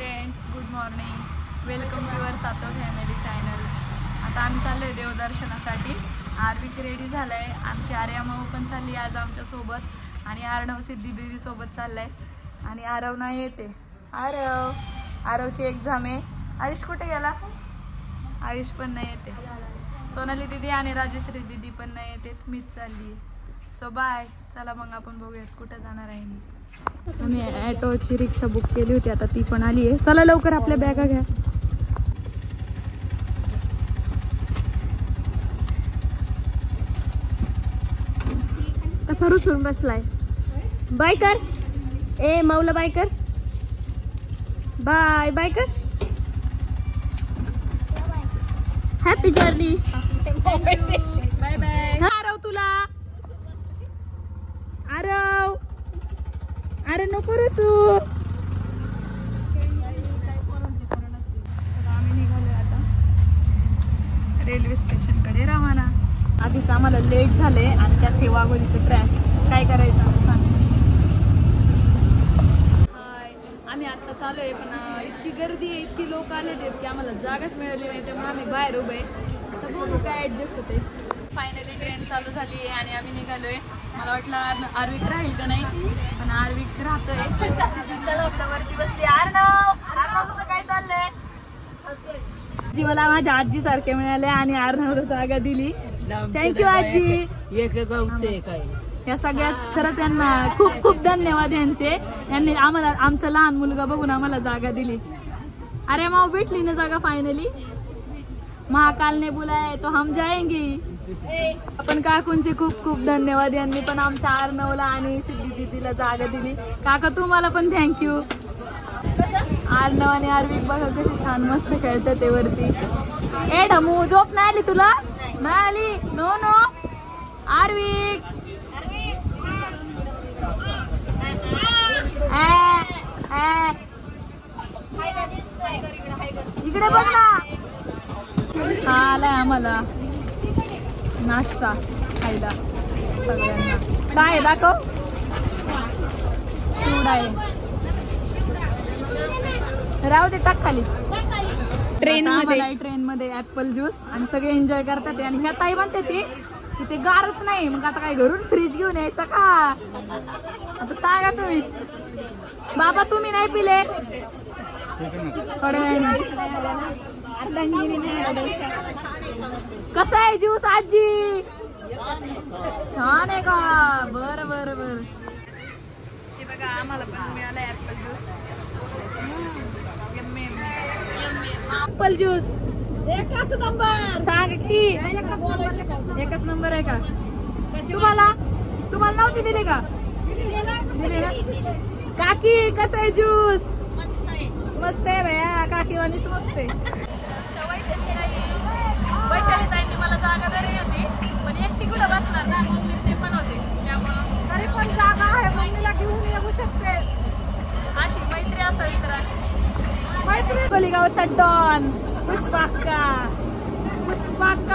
Friends, good morning. Welcome to your सातो family channel. आता आम्ही चाललो आहे देवदर्शनासाठी. आरवीची रेडी झालं आहे. आमची आर्यामाऊ पण चालली आज आमच्यासोबत आणि आर्णव सिद्धी दीदीसोबत चाललं आहे. आणि आरव नाही येते. आरवची एक्झाम आहे. आयुष कुठे गेला? आयुष पण नाही येते. सोनाली दीदी आणि राजेश्री दीदी पण नाही येते. मीच चालली. So bye. चला मग आपण बघूयात कुठं जाणार आहे मी. आम्ही ॲटोची रिक्षा बुक केली होती, आता ती पण आली आहे. चला लवकर आपल्या बॅगा घ्या. कसा रुसून बसलाय? बाय कर. ए माऊला बाय कर. बाय बाय कर. Happy journey. Bye bye. Aarav तुला. आरव अरे नको रसू. आम्ही निघालोय आता रेल्वे स्टेशन कडे रवाना. आधीच आम्हाला लेट झाले आणि त्यात हे वाघोलीचं ट्रॅक. काय करायचं आम्ही सांग. हाय, आम्ही आता चालू आहे पण इतकी गर्दी आहे, इतकी लोक आले ते की आम्हाला जागाच मिळाली नाही, त्यामुळे आम्ही बाहेर उभे. आता बघू काय ऍडजस्ट होते. फायनली ट्रेन चालू झाली आहे आणि आम्ही निघालोय. मला वाटलं आर्विक राहील का नाही, पण आर्विक राहतोय. वरती बसली. आर्णव काय चाललंय? जी मला माझ्या आजी सारखे मिळाले आणि आर्णवला जागा दिली. थँक्यू आजी. या सगळ्या खरंच यांना खूप खूप धन्यवाद यांचे. यांनी आम्हाला आमचा लहान मुलगा बघून आम्हाला जागा दिली. अरे माऊ भेटली ना जागा फायनली. महाकाल ने बुलाया तो हम जाएंगे. आपण काकूंचे खूप खूप धन्यवाद. यांनी पण आमच्या आर्णवला आणि सिद्धी दीदीला जागा दिली. काका तुम्हाला पण थँक्यू. आर्णव आणि आर्विक बघा कशी छान मस्त खेळतात ते वरती. ए ढमू झोप नाही आली तुला? नाही आली? No no Arvik. इकडे बघ ना. हा आलाय आम्हाला नाश्ता खायला सगळ्यांना. काय दाखव. चिवडा आहे. राहू दे टाक खाली. ट्रेन मध्ये ऍपल ज्यूस आणि सगळे एन्जॉय करतात. आणि ह्या ताई म्हणते ती तिथे गारच नाही, मग आता काय घरून फ्रीज घेऊन यायचं का? आता सांगा तुम्ही. बाबा तुम्ही नाही पिले? कसा आहे ज्यूस आजी? छान आहे का? बर बर बर. हे बघा आम्हाला पण मिळालं ऍपल ज्यूस. ऍपल ज्यूस एकच नंबर. सांग की एकच नंबर आहे का? तुम्हाला नव्हती दिली का? दिली ना. काकी कसं आहे ज्यूस? मस्त आहे भैया. काकी वाणीच मस्त आहे. वैशाली ताईंनी मला जागा दिली होती, पण एकटी कुठं बसणार ना, ते पण होते. त्यामुळं तरी पण जागा आहे, मम्मीला घेऊन येऊ शकते. अशी मैत्री असावी तर अशी मैत्री. कोलीगावचा डॉन पुष्पाक्का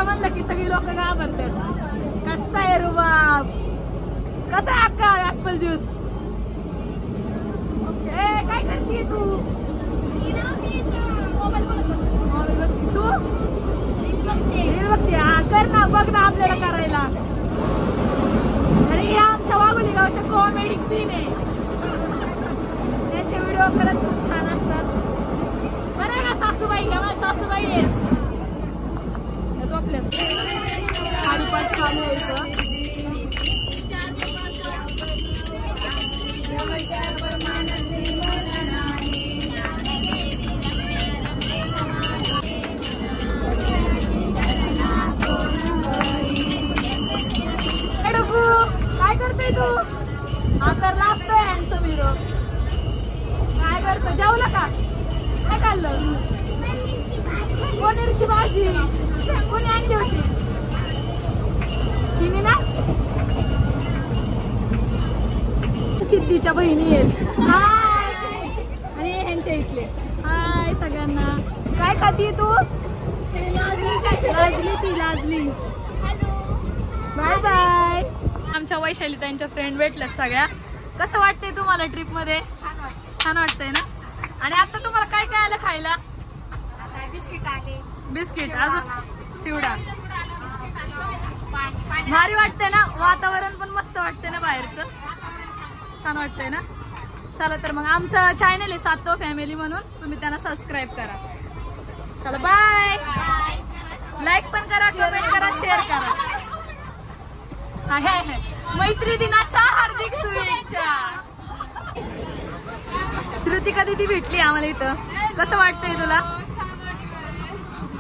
म्हणलं की सगळी लोक घाबरतात. कसा आहे रुबाब? कसा आहे अक्का ऍपल ज्यूस? ओके. काय करते तू? तू बघते. हा कर ना, बघ ना आपल्याला करायला. आणि हे आमच्या वाघोली गावच्या कॉमेडी क्वीन आहे. त्याचे व्हिडिओ खरंच खूप छान असतात. बरं आहे का सासूबाई? सासूबाई आहे आपल्या. साडेपाच चालू यायचं. काय करतोय तू? आकार लागतोय हॅन्डसम हिरो. काय करतो? जेवलं का? काय खाल्लं? पनीरची भाजी कोणी आणली होती? तिने ना. सिद्धीच्या बहिणी आहेत. हाय. आणि ह्यांच्या इथले हाय सगळ्यांना. काय खाती तू? लाजली ती लाजली. Bye bye. आमच्या वैशाली त्यांच्या फ्रेंड भेटल्यात सगळ्या. कसं वाटतंय तुम्हाला ट्रिप मध्ये? छान वाटतंय ना. आणि आता तुम्हाला काय काय आलं खायला? बिस्किट आले, बिस्किट, अजून चिवडा. भारी वाटतंय ना, वातावरण पण मस्त वाटतंय ना, बाहेरचं छान वाटतंय ना. चला तर मग आमचं चॅनल आहे सातो फॅमिली म्हणून, तुम्ही त्यांना सबस्क्राईब करा. चला बाय. लाईक पण करा, कमेंट करा, शेअर करा. मैत्री दिनाच्या हार्दिक शुभेच्छा. श्रुतिका दीदी भेटली आम्हाला इथं. कसं वाटतंय तुला?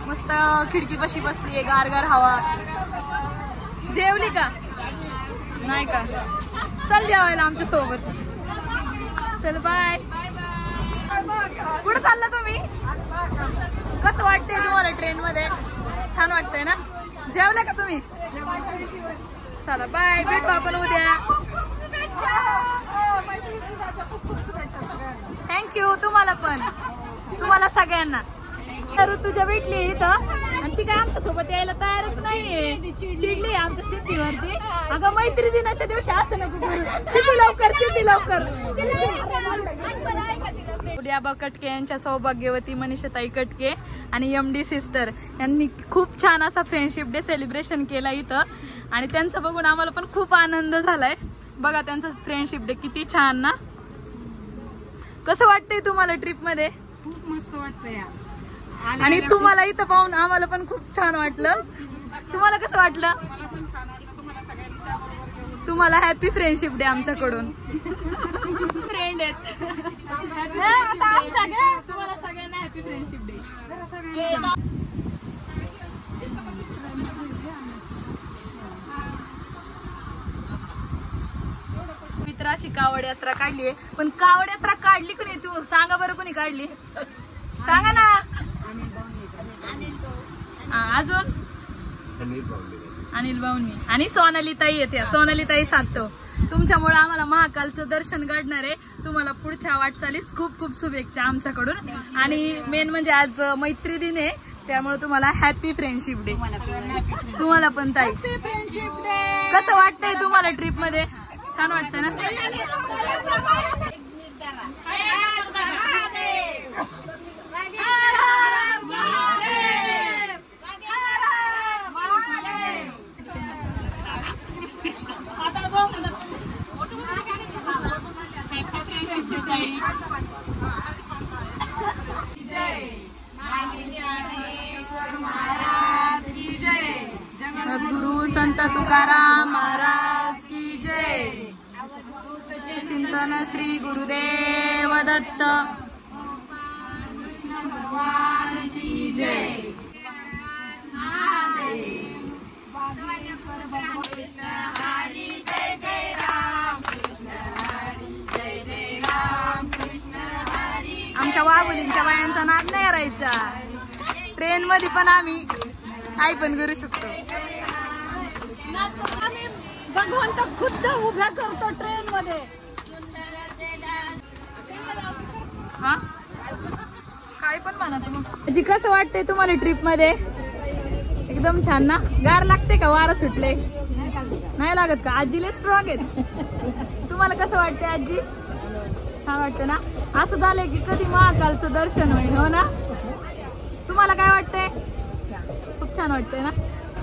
मस्त खिडकीपाशी बसलीये, गारगार हवा. जेवली का? नाही का? चल जेवायला आमच्या सोबत. चल बाय. कुठं चालला तुम्ही? कसं वाटतंय तुम्हाला ट्रेन मध्ये? छान वाटतंय ना? जेवल्या का तुम्ही? चला बाय, भेटू आपण उद्या. थँक्यू. तुम्हाला पण, तुम्हाला सगळ्यांना. तर तुझ्या भेटली इथं आणि ती काय आमच्या सोबत यायला तयारच नाहीये. चिडली आमच्या सिटीवरती. अगं मैत्री दिनाच्या दिवशी असं नको करू. किती लवकर, किती लवकर. उद्या कटके यांच्या सौभाग्यवती मनीषाताई कटके आणि MD सिस्टर यांनी खूप छान असा फ्रेंडशिप डे सेलिब्रेशन केला इथं. आणि त्यांचं बघून आम्हाला पण खूप आनंद झालाय. बघा त्यांचं फ्रेंडशिप डे किती छान ना. कसं वाटतंय तुम्हाला ट्रिप मध्ये? खूप मस्त वाटतंय. आणि तुम्हाला इथं पाहून आम्हाला पण खूप छान वाटलं. तुम्हाला कसं वाटलं? तुम्हाला हॅपी फ्रेंडशिप डे आमच्याकडून. फ्रेंड आहेत तुम्हाला सगळ्यांना हॅपी फ्रेंडशिप डे. मित्राशी कावड यात्रा काढली, पण कावड यात्रा काढली कोणी? तू सांगा बरं, कोणी काढली? सांगा ना. अजून अनिल भाऊंनी आणि सोनाली ताई येते. सोनाली ताई सांगतो तुमच्यामुळे आम्हाला महाकालचं दर्शन घडणार आहे. तुम्हाला पुढच्या वाटचालीस खूप खूप शुभेच्छा आमच्याकडून. आणि मेन म्हणजे आज मैत्री दिन आहे, त्यामुळे तुम्हाला हॅपी फ्रेंडशिप डे. तुम्हाला पण ताई. कसं वाटतंय तुम्हाला ट्रिप मध्ये? छान वाटतंय ना? सद्गुरु संत तुकाराम महाराज की जय. चिंतन श्री गुरुदेव दत्त भगवान की जय. आमच्या वाघुलींच्या बायांचा नाद नाही करायचा. ट्रेन मध्ये पण आम्ही काय पण करू शकतो. भगवंत खुद्द उभ्या करतो ट्रेन मध्ये. हा काय पण म्हणा तुम्ही. जी कसं वाटतंय तुम्हाला ट्रिप मध्ये? एकदम छान ना. गार लागते का? वारा सुटले नाही लागत का? आजीले स्ट्रॉंग आहेत. तुम्हाला कसं वाटतंय आजी? छान वाटतं ना. असं झालंय की कधी महाकालचं दर्शन होईल. हो ना? तुम्हाला काय वाटतंय? खूप छान वाटतंय ना.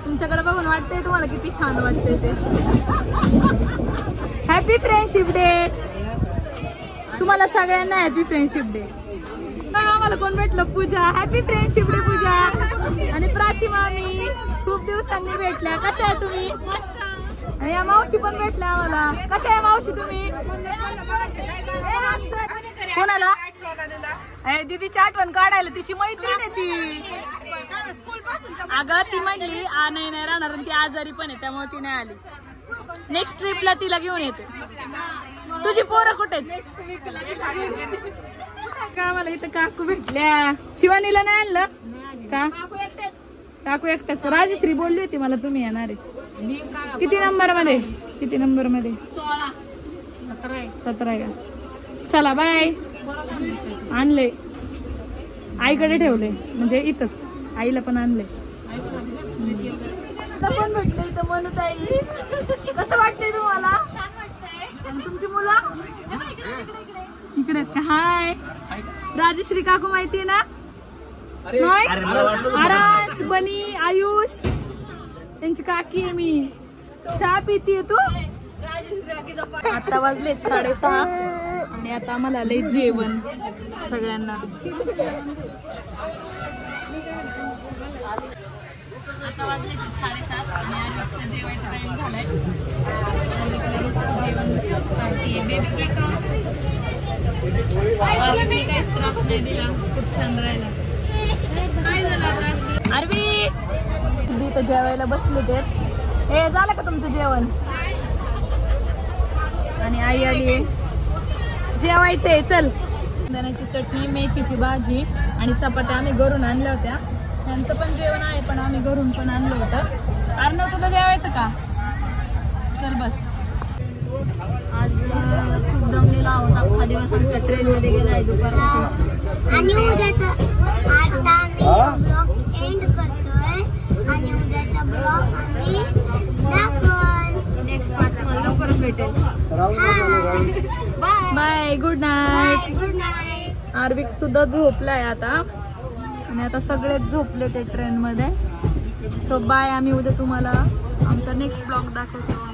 तुमच्याकडे बघून वाटतंय तुम्हाला किती छान वाटतंय ते. हॅपी फ्रेंडशिप डे तुम्हाला सगळ्यांना. Happy friendship day. आम्हाला कोण भेटलं? पूजा. हॅपी फ्रेंडशिप डे पूजा. आणि प्राची मामी खूप दिवसांनी भेटल्या. कशा आहे तुम्ही? आणि या मावशी पण भेटल्या आम्हाला. कशा आहे मावशी तुम्ही? कोणाला? दीदीची आठवण काढायला. तिची मैत्रीण आहे ती. अगं ती म्हणली नाही राहणार आणि ती आजारी पण आहे, त्यामुळे ती नाही आली. नेक्स्ट ट्रिपला तिला घेऊन येते. तुझी पोरं कुठे आहेत? का मला इथं काकू भेटल्या. शिवानीला नाही आणलं का? काकू एकट्याच. राजश्री बोलली होती मला तुम्ही येणार आहे. किती नंबर मध्ये? किती नंबर मध्ये? 17 आहे का? चला बाय. आणले आईकडे ठेवले, म्हणजे इथंच आईला पण आणले. पण भेटले इथं मनुताई. कसं वाटतंय तुम्हाला? छान वाटतंय. तुमची मुलं इकडे आहेत का? हाय. राजश्री काकू माहितीये ना? नाही? आराश, बनी, आयुष त्यांची काकी आहे मी. चहा पितीये तू? आता वाजले 6:30 आणि आता आम्हाला आलंय जेवण सगळ्यांना. आता वाजले 7:30 आणि आर्विकचा जेवायचा टाइम झालाय. आर्विकने काहीच त्रास नाही दिला, खूप छान राहिला. काय झालं आता आर्वी? इथं जेवायला बसले ते. हे झालं का तुमचं जेवण? आणि आई आली जेवायचंय. चल. शेंगदाण्याची चटणी, मेथीची भाजी आणि चपात्या आम्ही घरून आणल्या होत्या. त्यांचं पण जेवण आहे पण आम्ही घरून पण आणलं होतं. अर्णव तुला जेवायचं का? चल बस. आज खूप जमलेला आहोत. अख्खा दिवस आमच्या ट्रेन मध्ये गेलाय दुपारपासून. आणि उद्याचा आता आम्ही ब्लॉग एंड करतोय आणि उद्याचा ब्लॉग आम्ही दाखवू. नेक्स्ट पार्ट तुम्हाला लवकरच भेटेल. Bye bye. Good night. Good night. Arvik सुद्धा झोपलाय आता आणि आता सगळेच झोपले ते ट्रेन मध्ये. So bye. आम्ही उद्या तुम्हाला आमचा नेक्स्ट ब्लॉग दाखवतो.